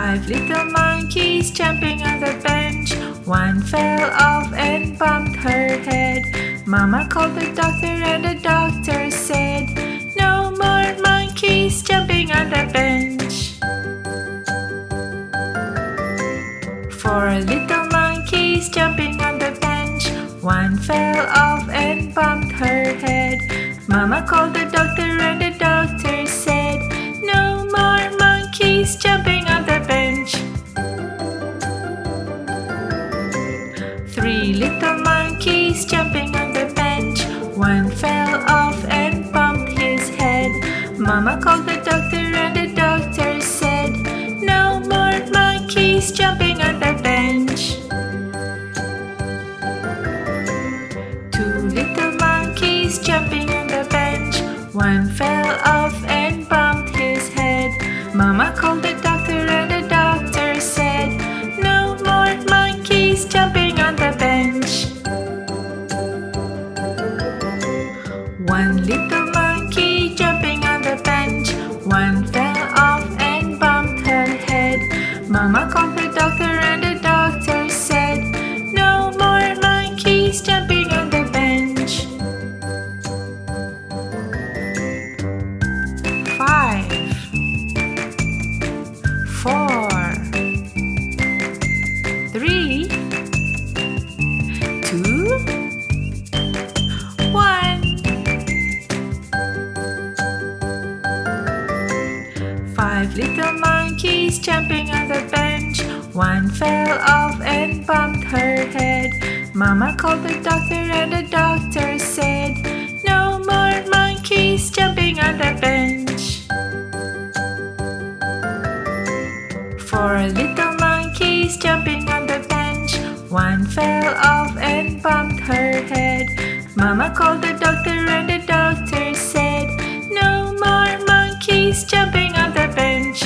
5 little monkeys jumping on the bench. One fell off and bumped her head. Mama called the doctor and the doctor said, "No more monkeys jumping on the bench." 4 little monkeys jumping on the bench. One fell off and bumped her head. Mama called the doctor and the doctor said, "No more monkeys jumping on the bench." 3 little monkeys jumping on the bench. One fell off and bumped his head. Mama called the doctor and the doctor said, "No more monkeys jumping on the bench." 2 little monkeys jumping on the bench. One fell off and bumped his head. Mama called the doctor and the doctor said, "No more monkeys jumping on the bench." 1 little monkey jumping on the bench. One fell off and bumped her head. Mama called the doctor and the doctor said, "No more monkeys jumping on the bench." 5 4 3 2 1 5 little monkeys jumping on the bench. One fell off and bumped her head. Mama called the doctor and the doctor said, "No more monkeys jumping on the bench." 4 little monkeys jumping on the bench. One fell off and bumped her head. Mama called the doctor and the doctor said, "No more monkeys jumping on the bench."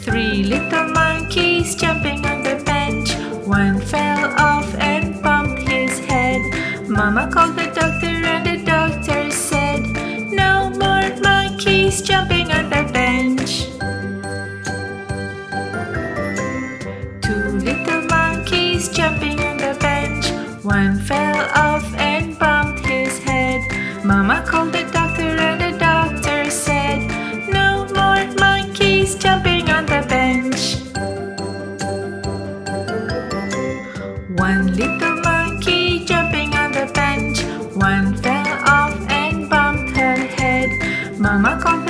3 little monkeys jumping on the bench. One fell off and bumped his head. Mama called the doctor and the doctor said, "No more monkeys jumping on the bench." 2 little monkeys jumping on the bench. One fell off and bumped his head. Mama called the doctor and the doctor said, "No more monkeys jumping on the bench." 1 little monkey jumping on the bench. One fell off and bumped her head. Mama called